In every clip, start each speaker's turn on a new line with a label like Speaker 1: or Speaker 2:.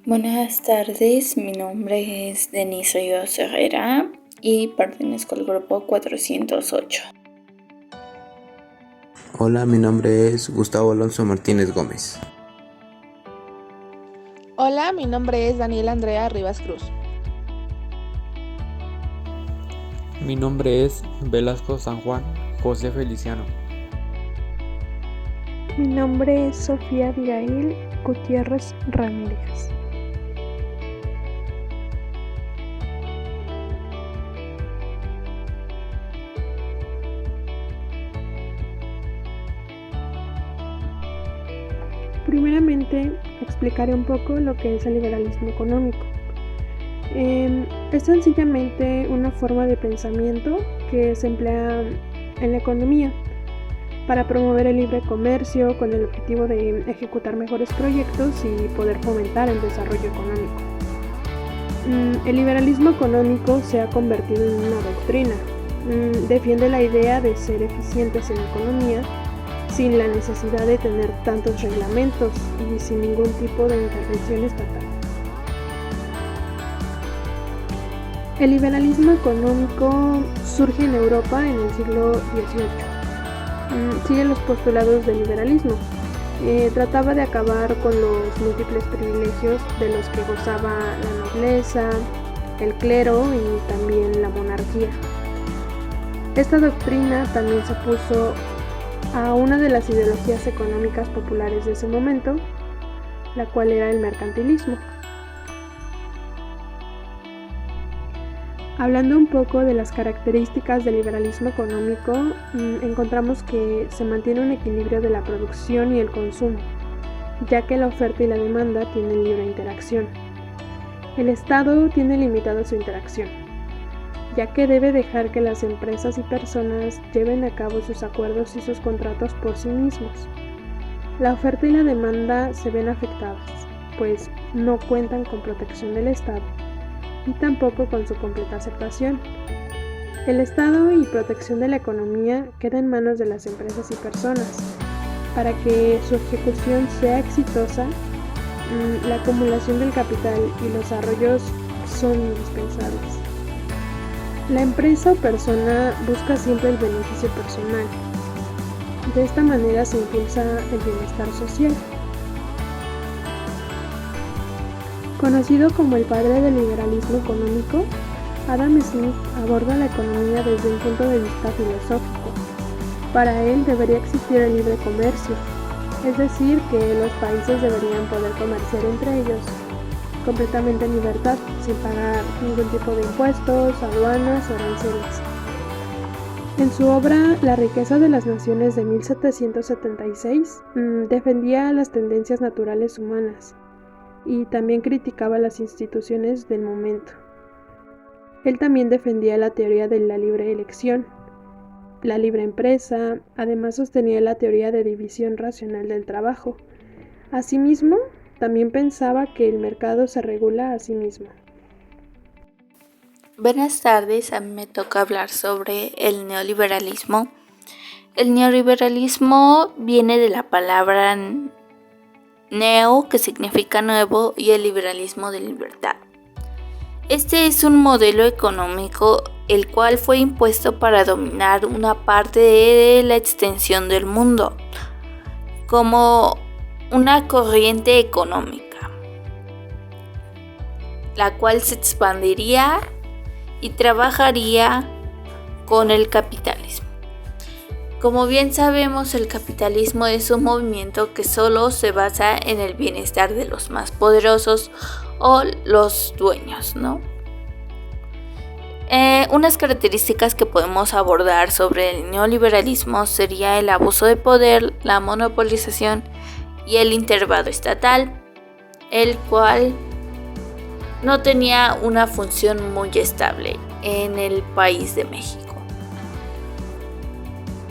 Speaker 1: Buenas tardes, mi nombre es Denise Ríos Herrera y pertenezco al grupo 408.
Speaker 2: Hola, mi nombre es Gustavo Alonso Martínez Gómez.
Speaker 3: Hola, mi nombre es Daniela Andrea Rivas Cruz.
Speaker 4: Mi nombre es Velasco San Juan José Feliciano.
Speaker 5: Mi nombre es Sofía Abigail Gutiérrez Ramírez. Primeramente, explicaré un poco lo que es el liberalismo económico. Es sencillamente una forma de pensamiento que se emplea en la economía para promover el libre comercio con el objetivo de ejecutar mejores proyectos y poder fomentar el desarrollo económico. El liberalismo económico se ha convertido en una doctrina. Defiende la idea de ser eficientes en la economía sin la necesidad de tener tantos reglamentos y sin ningún tipo de intervención estatal. El liberalismo económico surge en Europa en el siglo XVIII. Sigue los postulados del liberalismo. Trataba de acabar con los múltiples privilegios de los que gozaba la nobleza, el clero y también la monarquía. Esta doctrina también se opuso a una de las ideologías económicas populares de ese momento, la cual era el mercantilismo. Hablando un poco de las características del liberalismo económico, encontramos que se mantiene un equilibrio de la producción y el consumo, ya que la oferta y la demanda tienen libre interacción. El Estado tiene limitada su interacción, ya que debe dejar que las empresas y personas lleven a cabo sus acuerdos y sus contratos por sí mismos. La oferta y la demanda se ven afectadas, pues no cuentan con protección del Estado y tampoco con su completa aceptación. El Estado y protección de la economía queda en manos de las empresas y personas. Para que su ejecución sea exitosa, la acumulación del capital y los arroyos son indispensables. La empresa o persona busca siempre el beneficio personal. De esta manera se impulsa el bienestar social. Conocido como el padre del liberalismo económico, Adam Smith aborda la economía desde un punto de vista filosófico. Para él debería existir el libre comercio, es decir, que los países deberían poder comerciar entre ellos completamente en libertad, sin pagar ningún tipo de impuestos, aduanas o aranceles. En su obra La riqueza de las naciones de 1776, defendía las tendencias naturales humanas y también criticaba las instituciones del momento. Él también defendía la teoría de la libre elección, la libre empresa, además sostenía la teoría de división racional del trabajo. Asimismo, también pensaba que el mercado se regula a sí mismo.
Speaker 1: Buenas tardes, a mí me toca hablar sobre el neoliberalismo. El neoliberalismo viene de la palabra neo, que significa nuevo, y el liberalismo de libertad. Este es un modelo económico el cual fue impuesto para dominar una parte de la extensión del mundo, como una corriente económica, la cual se expandiría y trabajaría con el capitalismo. Como bien sabemos, el capitalismo es un movimiento que solo se basa en el bienestar de los más poderosos o los dueños, ¿no? Unas características que podemos abordar sobre el neoliberalismo sería el abuso de poder, la monopolización y el intervado estatal, el cual no tenía una función muy estable en el país de México.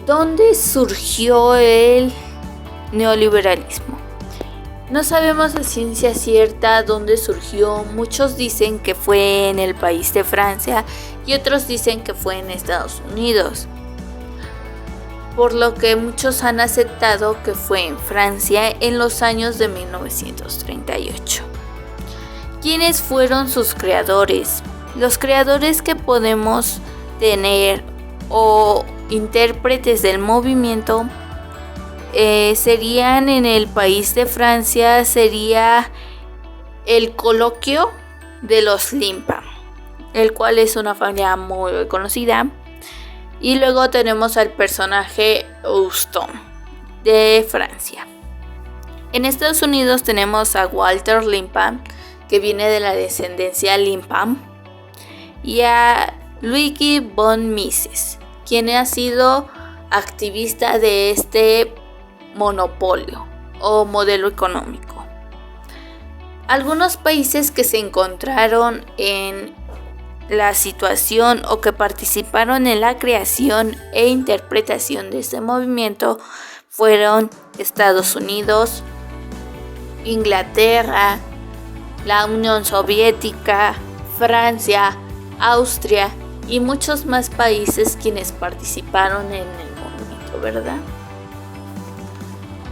Speaker 1: ¿Dónde surgió el neoliberalismo? No sabemos a ciencia cierta dónde surgió. Muchos dicen que fue en el país de Francia y otros dicen que fue en Estados Unidos, por lo que muchos han aceptado que fue en Francia en los años de 1938. ¿Quiénes fueron sus creadores? Los creadores que podemos tener o intérpretes del movimiento serían en el país de Francia, sería el coloquio de los Limpa, el cual es una familia muy conocida. Y luego tenemos al personaje Houston de Francia. En Estados Unidos tenemos a Walter Limpa, que viene de la descendencia Limpa, y a Luigi von Mises, quien ha sido activista de este monopolio o modelo económico. Algunos países que se encontraron en la situación o que participaron en la creación e interpretación de este movimiento fueron Estados Unidos, Inglaterra, la Unión Soviética, Francia, Austria y muchos más países quienes participaron en el movimiento, ¿verdad?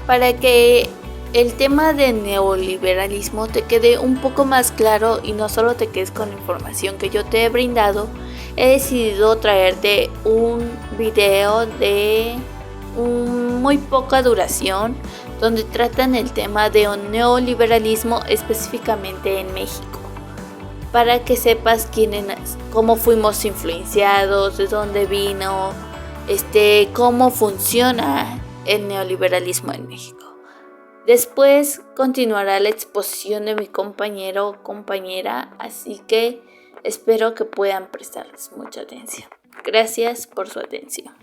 Speaker 1: Para que el tema del neoliberalismo te quede un poco más claro y no solo te quedes con la información que yo te he brindado, he decidido traerte un video de muy poca duración donde tratan el tema de un neoliberalismo específicamente en México, para que sepas cómo fuimos influenciados, de dónde vino, cómo funciona el neoliberalismo en México. Después continuará la exposición de mi compañero o compañera, así que espero que puedan prestarles mucha atención. Gracias por su atención.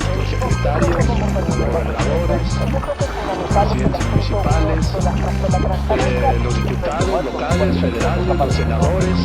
Speaker 6: Los secretarios, los gobernadores, presidentes municipales, los diputados locales, federales, los senadores.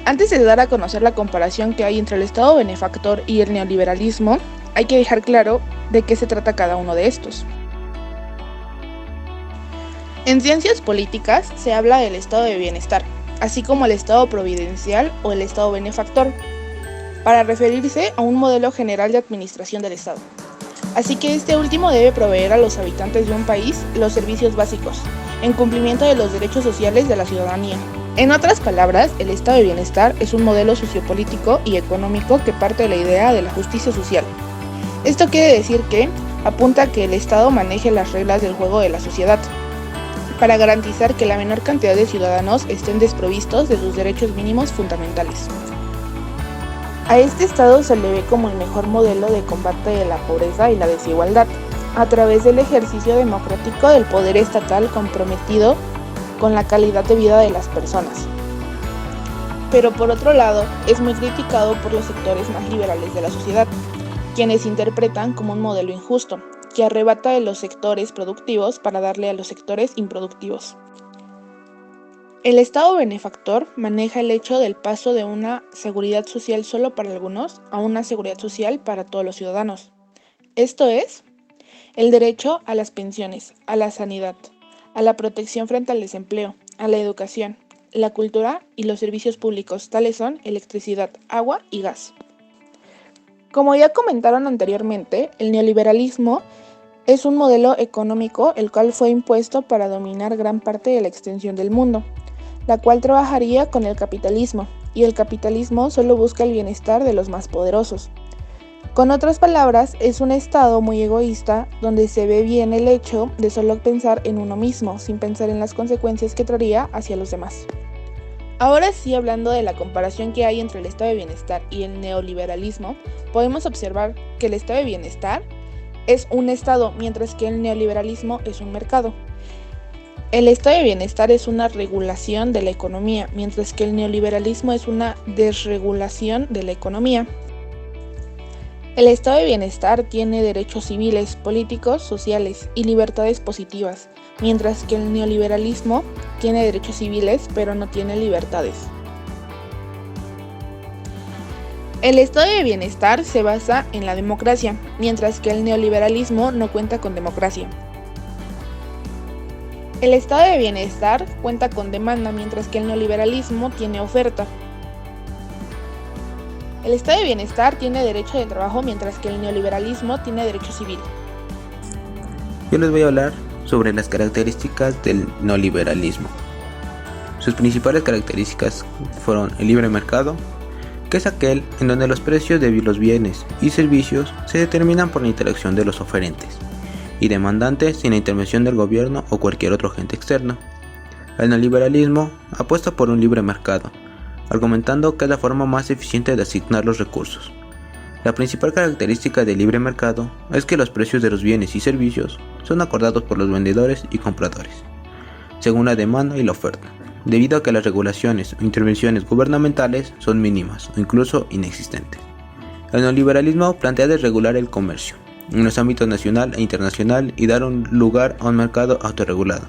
Speaker 3: Antes de dar a conocer la comparación que hay entre el Estado benefactor y el neoliberalismo, hay que dejar claro de qué se trata cada uno de estos. En ciencias políticas se habla del estado de bienestar, así como el estado providencial o el estado benefactor, para referirse a un modelo general de administración del Estado. Así que este último debe proveer a los habitantes de un país los servicios básicos, en cumplimiento de los derechos sociales de la ciudadanía. En otras palabras, el estado de bienestar es un modelo sociopolítico y económico que parte de la idea de la justicia social. Esto quiere decir que apunta a que el Estado maneje las reglas del juego de la sociedad, para garantizar que la menor cantidad de ciudadanos estén desprovistos de sus derechos mínimos fundamentales. A este Estado se le ve como el mejor modelo de combate de la pobreza y la desigualdad, a través del ejercicio democrático del poder estatal comprometido con la calidad de vida de las personas. Pero por otro lado, es muy criticado por los sectores más liberales de la sociedad, quienes interpretan como un modelo injusto, que arrebata de los sectores productivos para darle a los sectores improductivos. El Estado benefactor maneja el hecho del paso de una seguridad social solo para algunos a una seguridad social para todos los ciudadanos. Esto es, el derecho a las pensiones, a la sanidad, a la protección frente al desempleo, a la educación, la cultura y los servicios públicos, tales son electricidad, agua y gas. Como ya comentaron anteriormente, el neoliberalismo es un modelo económico el cual fue impuesto para dominar gran parte de la extensión del mundo, la cual trabajaría con el capitalismo, y el capitalismo solo busca el bienestar de los más poderosos. Con otras palabras, es un estado muy egoísta donde se ve bien el hecho de solo pensar en uno mismo, sin pensar en las consecuencias que traería hacia los demás. Ahora sí, hablando de la comparación que hay entre el estado de bienestar y el neoliberalismo, podemos observar que el estado de bienestar es un estado, mientras que el neoliberalismo es un mercado. El estado de bienestar es una regulación de la economía, mientras que el neoliberalismo es una desregulación de la economía. El estado de bienestar tiene derechos civiles, políticos, sociales y libertades positivas, mientras que el neoliberalismo tiene derechos civiles pero no tiene libertades. El estado de bienestar se basa en la democracia, mientras que el neoliberalismo no cuenta con democracia. El estado de bienestar cuenta con demanda, mientras que el neoliberalismo tiene oferta. El estado de bienestar tiene derecho de trabajo, mientras que el neoliberalismo tiene derecho civil.
Speaker 2: Yo les voy a hablar sobre las características del neoliberalismo. Sus principales características fueron el libre mercado, que es aquel en donde los precios de los bienes y servicios se determinan por la interacción de los oferentes y demandantes sin la intervención del gobierno o cualquier otro agente externo. El neoliberalismo apuesta por un libre mercado, argumentando que es la forma más eficiente de asignar los recursos. La principal característica del libre mercado es que los precios de los bienes y servicios son acordados por los vendedores y compradores, según la demanda y la oferta, debido a que las regulaciones o intervenciones gubernamentales son mínimas o incluso inexistentes. El neoliberalismo plantea desregular el comercio en los ámbitos nacional e internacional y dar un lugar a un mercado autorregulado.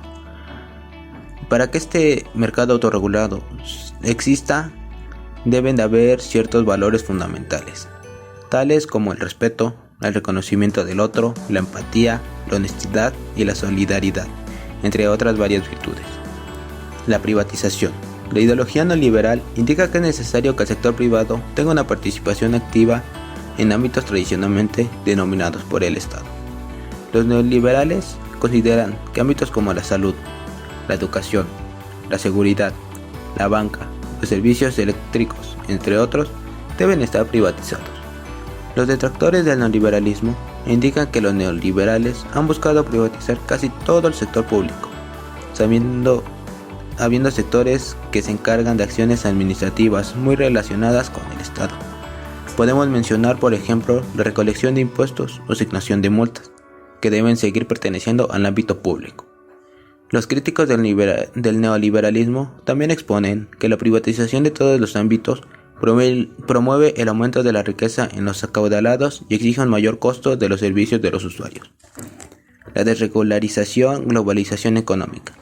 Speaker 2: Para que este mercado autorregulado exista, deben de haber ciertos valores fundamentales, tales como el respeto, el reconocimiento del otro, la empatía, la honestidad y la solidaridad, entre otras varias virtudes. La privatización. La ideología neoliberal indica que es necesario que el sector privado tenga una participación activa en ámbitos tradicionalmente denominados por el Estado. Los neoliberales consideran que ámbitos como la salud, la educación, la seguridad, la banca, los servicios eléctricos, entre otros, deben estar privatizados. Los detractores del neoliberalismo indican que los neoliberales han buscado privatizar casi todo el sector público, habiendo sectores que se encargan de acciones administrativas muy relacionadas con el Estado. Podemos mencionar, por ejemplo, la recolección de impuestos o asignación de multas, que deben seguir perteneciendo al ámbito público. Los críticos del neoliberalismo también exponen que la privatización de todos los ámbitos promueve el aumento de la riqueza en los acaudalados y exige un mayor costo de los servicios de los usuarios. La desregularización, globalización económica.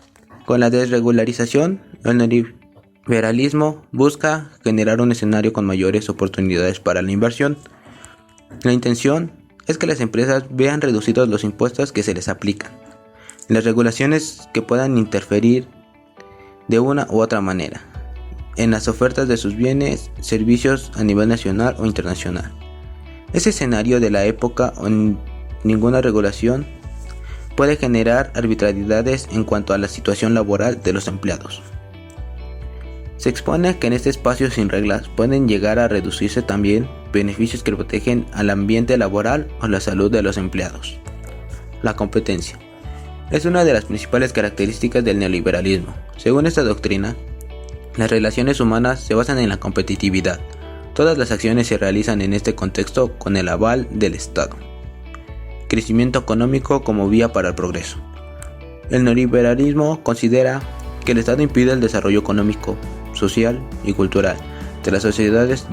Speaker 2: Con la desregularización, el neoliberalismo busca generar un escenario con mayores oportunidades para la inversión. La intención es que las empresas vean reducidos los impuestos que se les aplican, las regulaciones que puedan interferir de una u otra manera en las ofertas de sus bienes, servicios a nivel nacional o internacional. Ese escenario de la época en ninguna regulación puede generar arbitrariedades en cuanto a la situación laboral de los empleados. Se expone que en este espacio sin reglas pueden llegar a reducirse también beneficios que protegen al ambiente laboral o la salud de los empleados. La competencia es una de las principales características del neoliberalismo. Según esta doctrina, las relaciones humanas se basan en la competitividad. Todas las acciones se realizan en este contexto con el aval del Estado. Crecimiento económico como vía para el progreso. El neoliberalismo considera que el Estado impide el desarrollo económico, social y cultural de las sociedades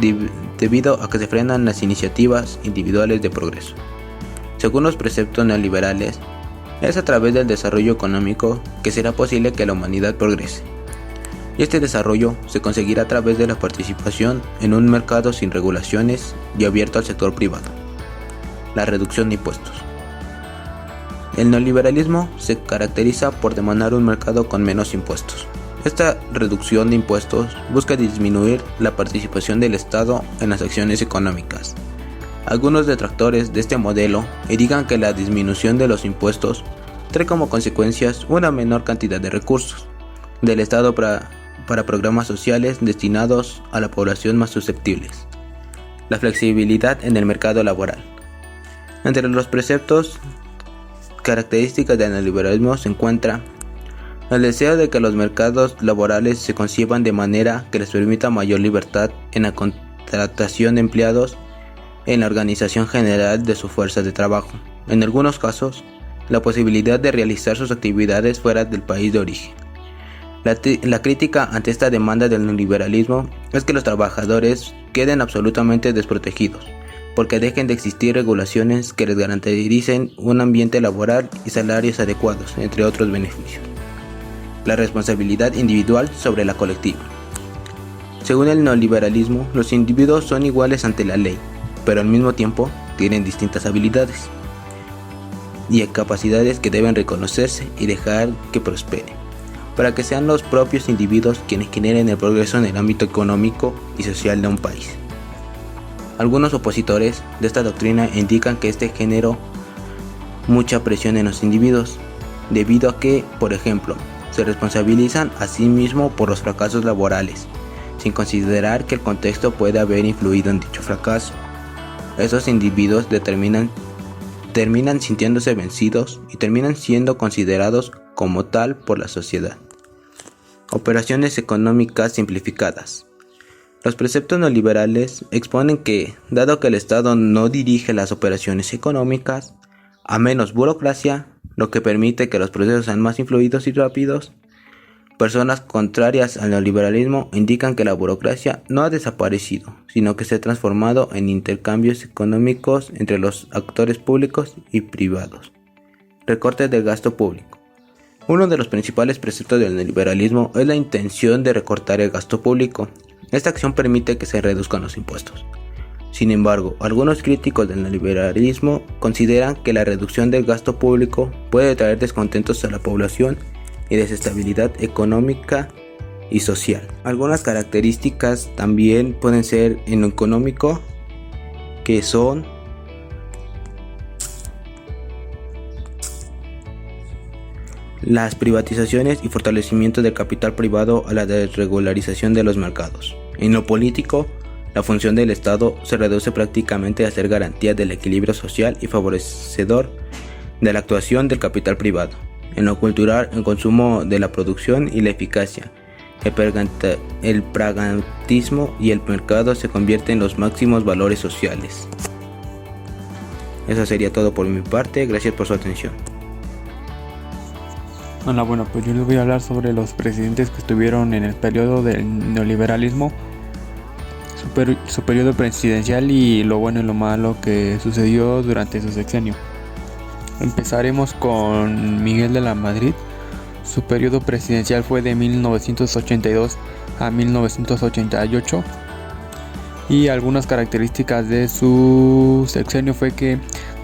Speaker 2: debido a que se frenan las iniciativas individuales de progreso. Según los preceptos neoliberales, es a través del desarrollo económico que será posible que la humanidad progrese. Y este desarrollo se conseguirá a través de la participación en un mercado sin regulaciones y abierto al sector privado. La reducción de impuestos. El neoliberalismo se caracteriza por demandar un mercado con menos impuestos. Esta reducción de impuestos busca disminuir la participación del Estado en las acciones económicas. Algunos detractores de este modelo indican que la disminución de los impuestos trae como consecuencias una menor cantidad de recursos del Estado para programas sociales destinados a la población más susceptibles. La flexibilidad en el mercado laboral. Entre los preceptos características del neoliberalismo se encuentra el deseo de que los mercados laborales se conciban de manera que les permita mayor libertad en la contratación de empleados en la organización general de su fuerza de trabajo. En algunos casos, la posibilidad de realizar sus actividades fuera del país de origen. La crítica ante esta demanda del neoliberalismo es que los trabajadores queden absolutamente desprotegidos porque dejen de existir regulaciones que les garanticen un ambiente laboral y salarios adecuados, entre otros beneficios. La responsabilidad individual sobre la colectiva. Según el neoliberalismo, los individuos son iguales ante la ley, pero al mismo tiempo tienen distintas habilidades y capacidades que deben reconocerse y dejar que prosperen, para que sean los propios individuos quienes generen el progreso en el ámbito económico y social de un país. Algunos opositores de esta doctrina indican que este genera mucha presión en los individuos, debido a que, por ejemplo, se responsabilizan a sí mismos por los fracasos laborales, sin considerar que el contexto puede haber influido en dicho fracaso. Esos individuos terminan sintiéndose vencidos y terminan siendo considerados como tal por la sociedad. Operaciones económicas simplificadas. Los preceptos neoliberales exponen que, dado que el Estado no dirige las operaciones económicas, a menos burocracia, lo que permite que los procesos sean más fluidos y rápidos. Personas contrarias al neoliberalismo indican que la burocracia no ha desaparecido, sino que se ha transformado en intercambios económicos entre los actores públicos y privados. Recorte del gasto público. Uno de los principales preceptos del neoliberalismo es la intención de recortar el gasto público. Esta acción permite que se reduzcan los impuestos. Sin embargo, algunos críticos del neoliberalismo consideran que la reducción del gasto público puede traer descontentos a la población y desestabilidad económica y social. Algunas características también pueden ser en lo económico, que son las privatizaciones y fortalecimiento del capital privado a la desregularización de los mercados. En lo político, la función del Estado se reduce prácticamente a ser garantía del equilibrio social y favorecedor de la actuación del capital privado. En lo cultural, el consumo de la producción y la eficacia, el pragmatismo y el mercado se convierten en los máximos valores sociales. Eso sería todo por mi parte, gracias por su atención.
Speaker 4: Hola, bueno, pues yo les voy a hablar sobre los presidentes que estuvieron en el periodo del neoliberalismo, su periodo presidencial y lo bueno y lo malo que sucedió durante su sexenio. Empezaremos con Miguel de la Madrid. Su periodo presidencial fue de 1982 a 1988 y algunas características de su sexenio fue que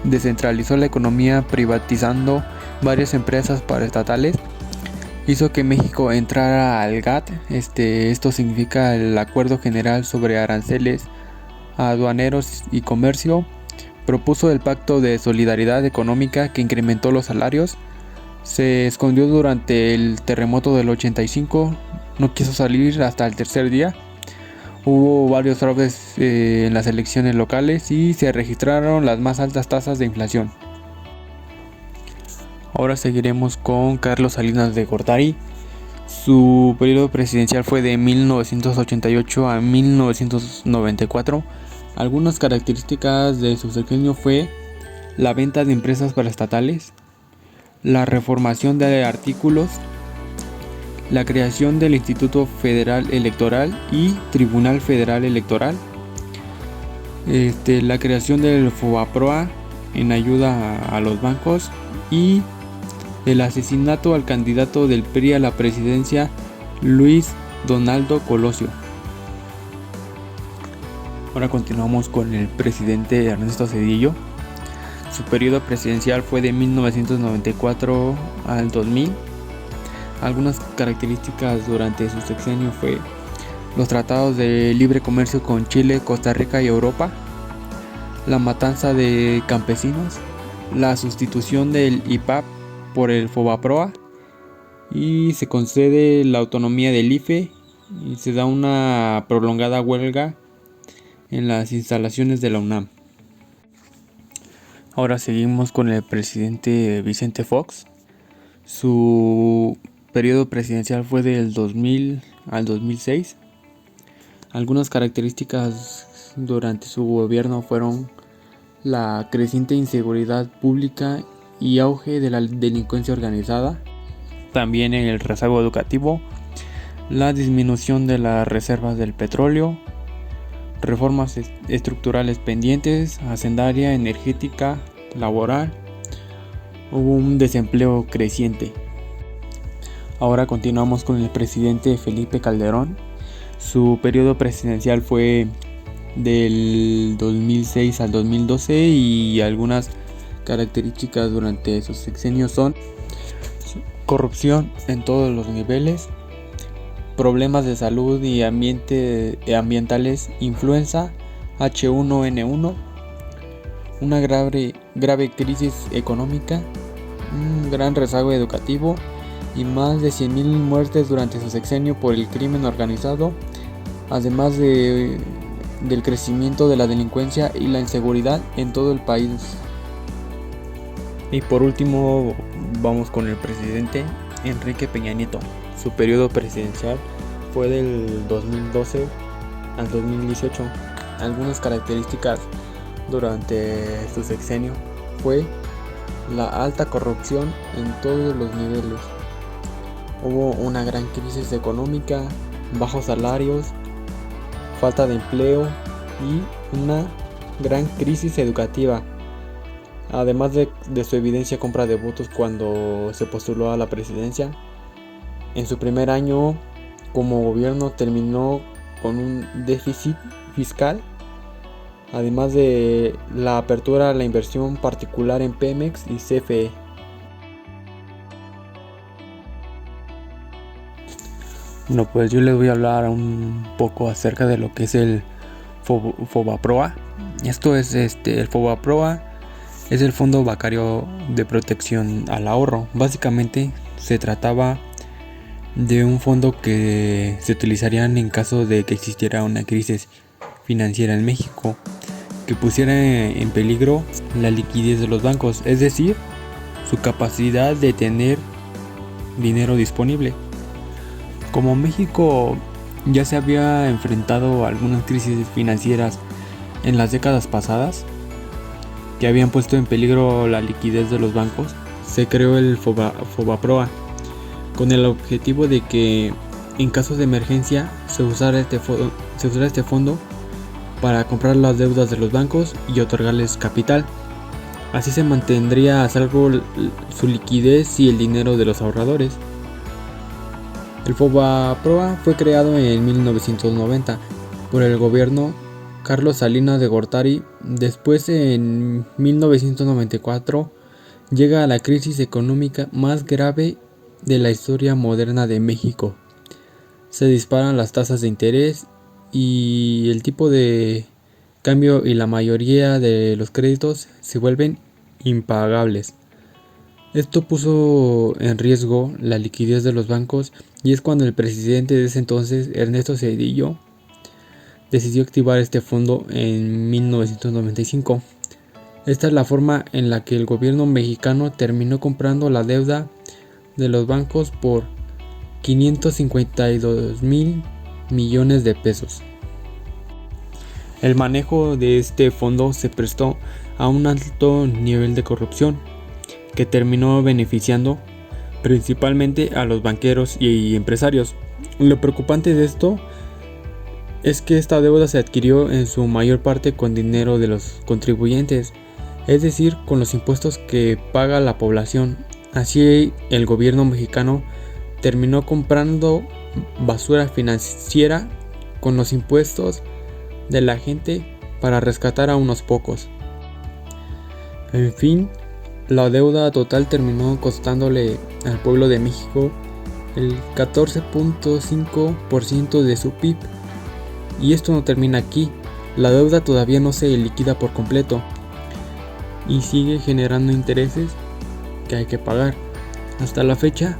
Speaker 4: descentralizó la economía privatizando varias empresas paraestatales, hizo que México entrara al GATT, esto significa el Acuerdo General sobre Aranceles Aduaneros y Comercio, propuso el Pacto de Solidaridad Económica que incrementó los salarios, se escondió durante el terremoto del 85, no quiso salir hasta el tercer día, hubo varios fraudes en las elecciones locales y se registraron las más altas tasas de inflación. Ahora seguiremos con Carlos Salinas de Gortari. Su periodo presidencial fue de 1988 a 1994. Algunas características de su sexenio fue la venta de empresas paraestatales, la reformación de artículos, la creación del Instituto Federal Electoral y Tribunal Federal Electoral, la creación del FOBAPROA en ayuda a los bancos y el asesinato al candidato del PRI a la presidencia, Luis Donaldo Colosio. Ahora continuamos con el presidente Ernesto Zedillo. Su periodo presidencial fue de 1994 al 2000. Algunas características durante su sexenio fue los tratados de libre comercio con Chile, Costa Rica y Europa, la matanza de campesinos, la sustitución del IPAP por el FOBAPROA y se concede la autonomía del IFE y se da una prolongada huelga en las instalaciones de la UNAM. Ahora seguimos con el presidente Vicente Fox. Su periodo presidencial fue del 2000 al 2006. Algunas características durante su gobierno fueron la creciente inseguridad pública y auge de la delincuencia organizada, también en el rezago educativo, la disminución de las reservas del petróleo, reformas estructurales pendientes, hacendaria, energética, laboral. Hubo un desempleo creciente. Ahora continuamos con el presidente Felipe Calderón. Su periodo presidencial fue del 2006 al 2012 y algunas características durante sus sexenios son corrupción en todos los niveles, problemas de salud y ambientales, influenza H1N1, una grave crisis económica, un gran rezago educativo y más de 100,000 muertes durante su sexenio por el crimen organizado, además del crecimiento de la delincuencia y la inseguridad en todo el país. Y por último vamos con el presidente Enrique Peña Nieto. Su periodo presidencial fue del 2012 al 2018. Algunas características durante su sexenio fue la alta corrupción en todos los niveles. Hubo una gran crisis económica, bajos salarios, falta de empleo y una gran crisis educativa. Además de su evidencia compra de votos cuando se postuló a la presidencia, en su primer año como gobierno terminó con un déficit fiscal, además de la apertura a la inversión particular en Pemex y CFE. Bueno, pues yo les voy a hablar un poco acerca de lo que es el FOBAPROA. Esto es el FOBAPROA es el Fondo Bancario de Protección al Ahorro. Básicamente se trataba de un fondo que se utilizarían en caso de que existiera una crisis financiera en México que pusiera en peligro la liquidez de los bancos, es decir, su capacidad de tener dinero disponible. Como México ya se había enfrentado a algunas crisis financieras en las décadas pasadas que habían puesto en peligro la liquidez de los bancos, se creó el FOBAPROA con el objetivo de que en casos de emergencia se usara este fondo para comprar las deudas de los bancos y otorgarles capital. Así se mantendría a salvo su liquidez y el dinero de los ahorradores. El FOBAPROA fue creado en 1990 por el gobierno Carlos Salinas de Gortari. Después, en 1994, llega a la crisis económica más grave de la historia moderna de México. Se disparan las tasas de interés y el tipo de cambio y la mayoría de los créditos se vuelven impagables. Esto puso en riesgo la liquidez de los bancos y es cuando el presidente de ese entonces, Ernesto Zedillo, decidió activar este fondo en 1995. Esta es la forma en la que el gobierno mexicano terminó comprando la deuda de los bancos por 552,000 millones de pesos. El manejo de este fondo se prestó a un alto nivel de corrupción que terminó beneficiando principalmente a los banqueros y empresarios. Lo preocupante de esto es que esta deuda se adquirió en su mayor parte con dinero de los contribuyentes, es decir, con los impuestos que paga la población. Así, el gobierno mexicano terminó comprando basura financiera con los impuestos de la gente para rescatar a unos pocos. En fin, la deuda total terminó costándole al pueblo de México el 14.5% de su PIB. Y esto no termina aquí, la deuda todavía no se liquida por completo y sigue generando intereses que hay que pagar. Hasta la fecha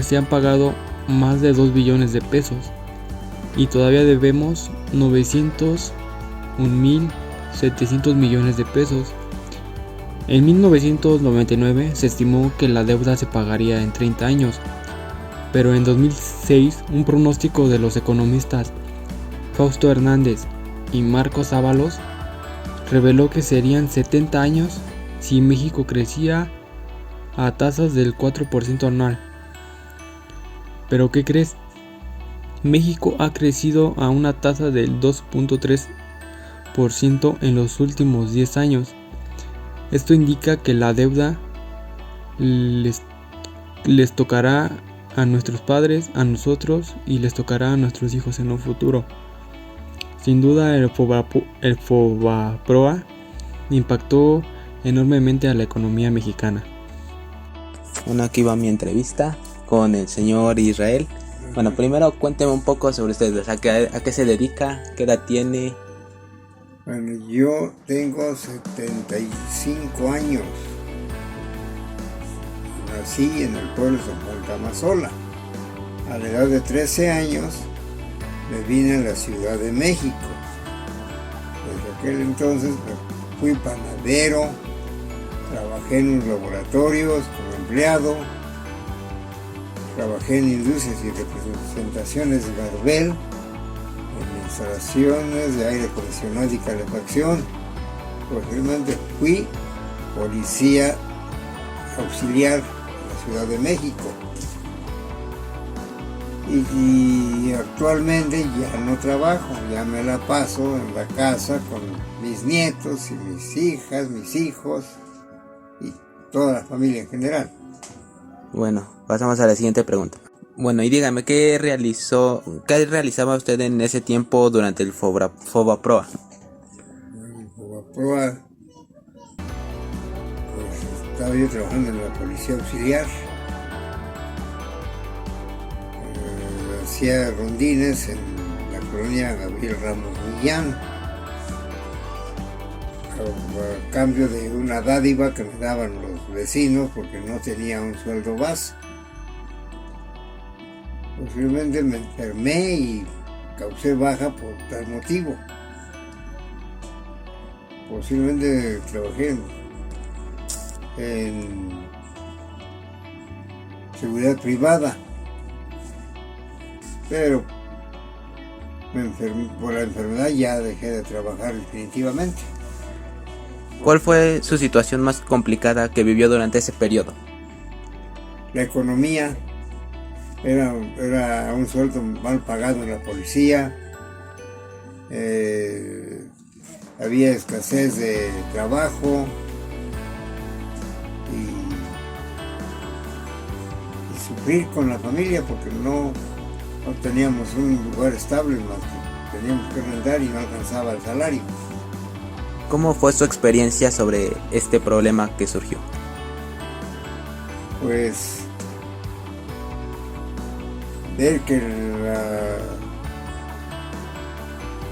Speaker 4: se han pagado más de 2 billones de pesos y todavía debemos 901,700 millones de pesos. En 1999 se estimó que la deuda se pagaría en 30 años, pero en 2006 un pronóstico de los economistas Fausto Hernández y Marcos Ábalos reveló que serían 70 años si México crecía a tasas del 4% anual. ¿Pero qué crees? México ha crecido a una tasa del 2.3 en los últimos 10 años. Esto indica que la deuda les tocará a nuestros padres, a nosotros y les tocará a nuestros hijos en un futuro. Sin duda el Fobaproa impactó enormemente a la economía mexicana.
Speaker 2: Bueno, aquí va mi entrevista con el señor Israel. Bueno, primero cuénteme un poco sobre usted, ¿a qué se dedica? ¿Qué edad tiene?
Speaker 7: Bueno, yo tengo 75 años. Nací en el pueblo de San Juan Camasola. A la edad de 13 años me vine a la Ciudad de México. Desde aquel entonces fui panadero, trabajé en unos laboratorios como empleado, trabajé en industrias y representaciones de Garbel, en instalaciones de aire acondicionado y calefacción. Posteriormente fui policía auxiliar en la Ciudad de México. Y actualmente ya no trabajo, ya me la paso en la casa con mis nietos y mis hijas, mis hijos y toda la familia en general.
Speaker 2: Bueno, pasamos a la siguiente pregunta. Bueno, y dígame, ¿qué realizaba usted en ese tiempo durante el Fobaproa?
Speaker 7: El Fobaproa, pues estaba yo trabajando en la policía auxiliar. Hacía rondines en la colonia Gabriel Ramos Millán a cambio de una dádiva que me daban los vecinos porque no tenía un sueldo base. Posiblemente me enfermé y causé baja por tal motivo. Posiblemente trabajé en seguridad privada, pero por la enfermedad ya dejé de trabajar definitivamente.
Speaker 2: ¿Cuál fue su situación más complicada que vivió durante ese periodo?
Speaker 7: La economía era un sueldo mal pagado en la policía, había escasez de trabajo y sufrir con la familia porque no teníamos un lugar estable, más que teníamos que rentar y no alcanzaba el salario.
Speaker 2: ¿Cómo fue su experiencia sobre este problema que surgió?
Speaker 7: Pues ver que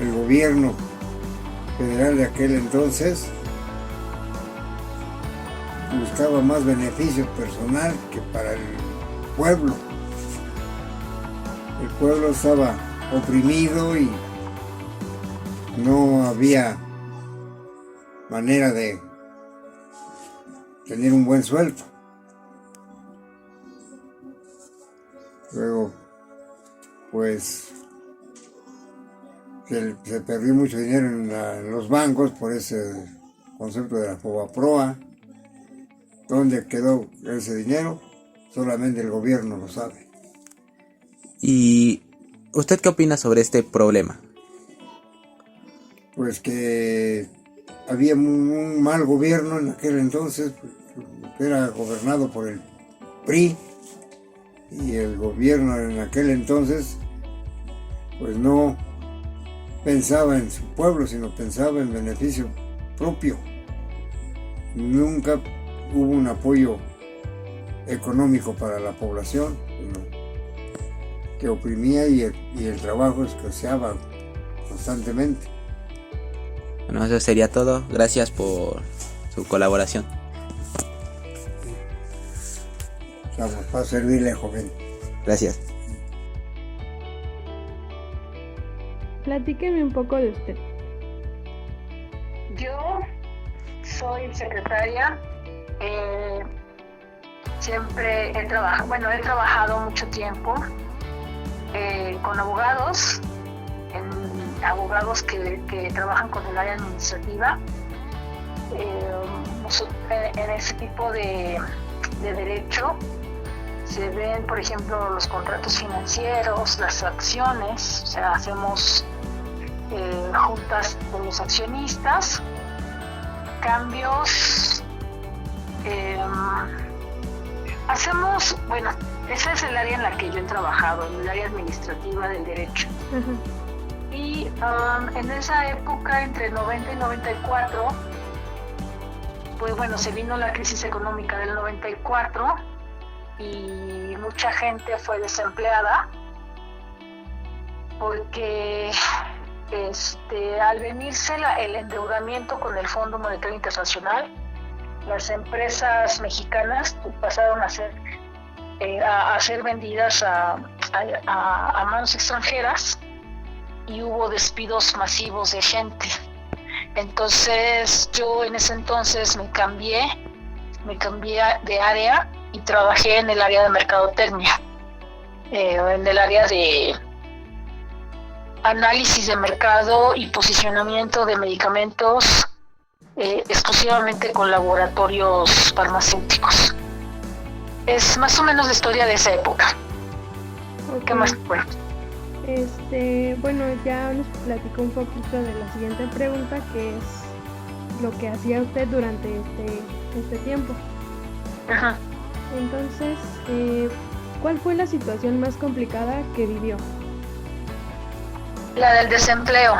Speaker 7: el gobierno federal de aquel entonces buscaba más beneficio personal que para el pueblo. El pueblo estaba oprimido y no había manera de tener un buen sueldo. Luego, pues, se perdió mucho dinero en los bancos por ese concepto de la Fobaproa. ¿Dónde quedó ese dinero? Solamente el gobierno lo sabe.
Speaker 2: ¿Y usted qué opina sobre este problema?
Speaker 7: Pues que había un mal gobierno en aquel entonces, que era gobernado por el PRI, y el gobierno en aquel entonces pues no pensaba en su pueblo, sino pensaba en beneficio propio. Nunca hubo un apoyo económico para la población, sino que oprimía y el trabajo escaseaba constantemente.
Speaker 2: Bueno, eso sería todo. Gracias por su colaboración.
Speaker 7: Estamos para servirle, joven.
Speaker 2: Gracias.
Speaker 5: Platíqueme un poco de usted.
Speaker 8: Yo soy secretaria. Siempre he trabajado mucho tiempo con abogados, abogados que trabajan con el área administrativa, en ese tipo de derecho. Se ven, por ejemplo, los contratos financieros, las acciones, o sea, hacemos juntas de los accionistas, cambios. Hacemos, bueno, ese es el área en la que yo he trabajado, en el área administrativa del derecho. Uh-huh. Y en esa época, entre 90 y 94, pues bueno, se vino la crisis económica del 94 y mucha gente fue desempleada porque al venirse el endeudamiento con el Fondo Monetario Internacional, las empresas mexicanas pasaron a ser vendidas a manos extranjeras y hubo despidos masivos de gente. Entonces yo en ese entonces me cambié de área y trabajé en el área de mercadotecnia, en el área de análisis de mercado y posicionamiento de medicamentos, exclusivamente con laboratorios farmacéuticos. Es más o menos la historia de esa época. Okay. ¿Qué más?
Speaker 5: Bueno, ya nos platicó un poquito de la siguiente pregunta, que es lo que hacía usted durante este tiempo.
Speaker 8: Ajá.
Speaker 5: Entonces, ¿cuál fue la situación más complicada que vivió?
Speaker 8: La del desempleo.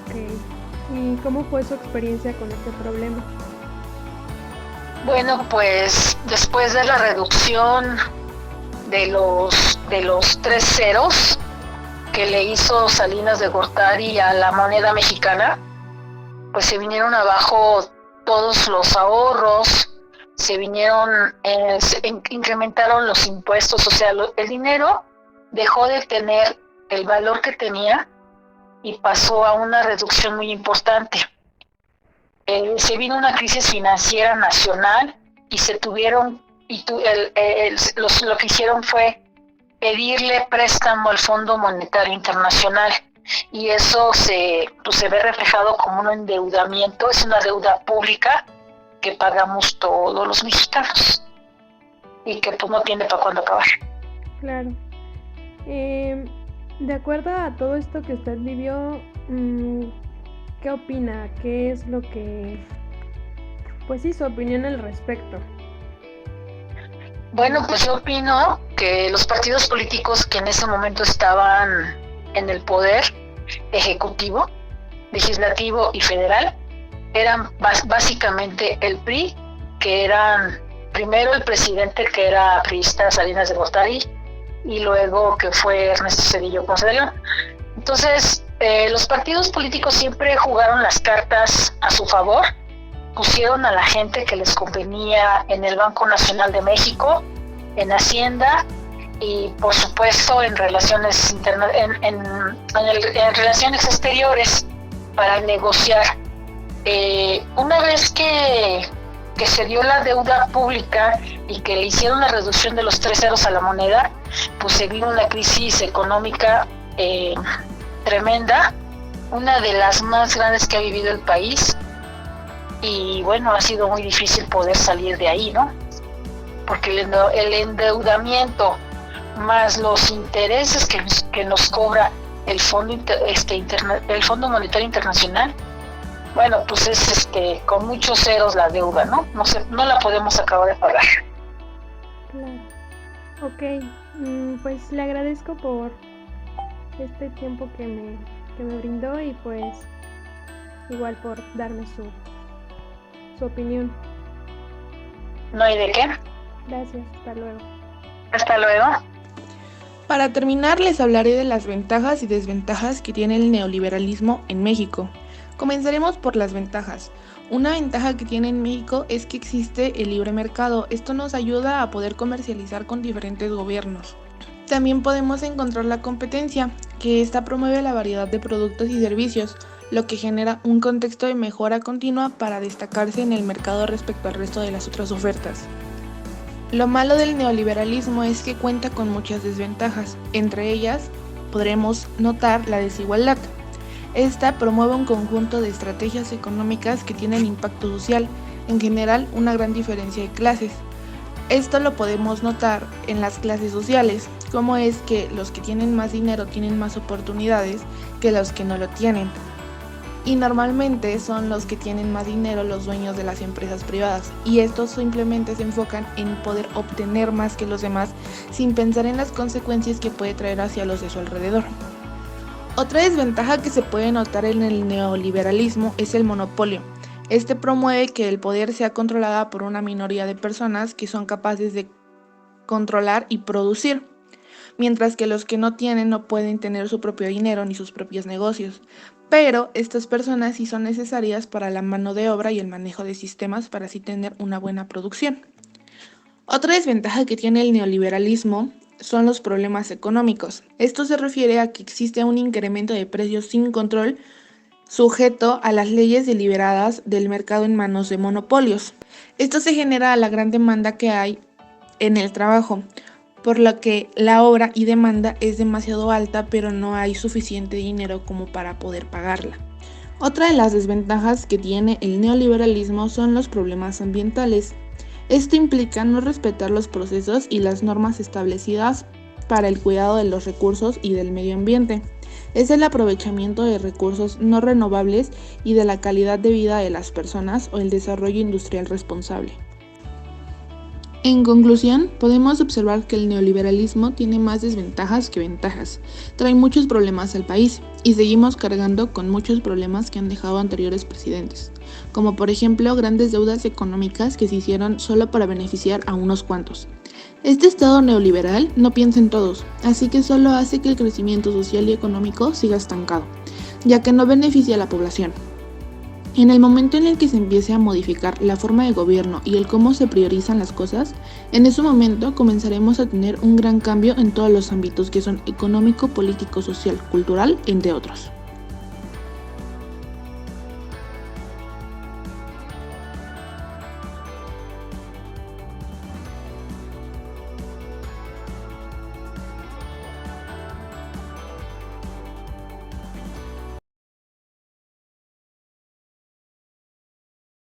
Speaker 5: Okay. ¿Y cómo fue su experiencia con este problema?
Speaker 8: Bueno, pues después de la reducción de los 3 ceros que le hizo Salinas de Gortari a la moneda mexicana, pues se vinieron abajo todos los ahorros, incrementaron los impuestos, o sea, el dinero dejó de tener el valor que tenía y pasó a una reducción muy importante. Se vino una crisis financiera nacional y lo que hicieron fue pedirle préstamo al Fondo Monetario Internacional, y eso se ve reflejado como un endeudamiento, es una deuda pública que pagamos todos los mexicanos y que pues no tiene para cuándo acabar.
Speaker 5: Claro. De acuerdo a todo esto que usted vivió, ¿qué opina? ¿Qué es lo que, pues sí, su opinión al respecto?
Speaker 8: Bueno, pues yo opino que los partidos políticos que en ese momento estaban en el poder ejecutivo, legislativo y federal eran básicamente el PRI, que eran primero el presidente, que era priista, Salinas de Gortari, y luego que fue Ernesto Zedillo Ponce de León. Entonces, los partidos políticos siempre jugaron las cartas a su favor, pusieron a la gente que les convenía en el Banco Nacional de México, en Hacienda y por supuesto en relaciones en relaciones exteriores para negociar. Una vez que se dio la deuda pública y que le hicieron la reducción de los 3 ceros a la moneda, pues se vino una crisis económica tremenda, una de las más grandes que ha vivido el país, y bueno, ha sido muy difícil poder salir de ahí, ¿no? Porque el endeudamiento más los intereses que nos cobra el Fondo Monetario Internacional, bueno, pues es con muchos ceros la deuda, ¿no? No la podemos acabar de pagar.
Speaker 5: Claro. Ok, pues le agradezco por este tiempo que me brindó y pues igual por darme su opinión.
Speaker 8: No hay de qué.
Speaker 5: Gracias, hasta luego.
Speaker 8: Hasta luego.
Speaker 3: Para terminar, les hablaré de las ventajas y desventajas que tiene el neoliberalismo en México. Comenzaremos por las ventajas. Una ventaja que tiene en México es que existe el libre mercado. Esto nos ayuda a poder comercializar con diferentes gobiernos. También podemos encontrar la competencia, que esta promueve la variedad de productos y servicios, lo que genera un contexto de mejora continua para destacarse en el mercado respecto al resto de las otras ofertas. Lo malo del neoliberalismo es que cuenta con muchas desventajas. Entre ellas, podremos notar la desigualdad. Esta promueve un conjunto de estrategias económicas que tienen impacto social, en general una gran diferencia de clases. Esto lo podemos notar en las clases sociales, como es que los que tienen más dinero tienen más oportunidades que los que no lo tienen. Y normalmente son los que tienen más dinero los dueños de las empresas privadas, y estos simplemente se enfocan en poder obtener más que los demás sin pensar en las consecuencias que puede traer hacia los de su alrededor. Otra desventaja que se puede notar en el neoliberalismo es el monopolio. Este promueve que el poder sea controlado por una minoría de personas que son capaces de controlar y producir, mientras que los que no tienen no pueden tener su propio dinero ni sus propios negocios. Pero estas personas sí son necesarias para la mano de obra y el manejo de sistemas para así tener una buena producción. Otra desventaja que tiene el neoliberalismo son los problemas económicos. Esto se refiere a que existe un incremento de precios sin control sujeto a las leyes deliberadas del mercado en manos de monopolios. Esto se genera a la gran demanda que hay en el trabajo, por lo que la obra y demanda es demasiado alta, pero no hay suficiente dinero como para poder pagarla. Otra de las desventajas que tiene el neoliberalismo son los problemas ambientales. Esto implica no respetar los procesos y las normas establecidas para el cuidado de los recursos y del medio ambiente. Es el aprovechamiento de recursos no renovables y de la calidad de vida de las personas o el desarrollo industrial responsable. En conclusión, podemos observar que el neoliberalismo tiene más desventajas que ventajas, trae muchos problemas al país y seguimos cargando con muchos problemas que han dejado anteriores presidentes, como por ejemplo grandes deudas económicas que se hicieron solo para beneficiar a unos cuantos. Este estado neoliberal no piensa en todos, así que solo hace que el crecimiento social y económico siga estancado, ya que no beneficia a la población. En el momento en el que se empiece a modificar la forma de gobierno y el cómo se priorizan las cosas, en ese momento comenzaremos a tener un gran cambio en todos los ámbitos que son económico, político, social, cultural, entre otros.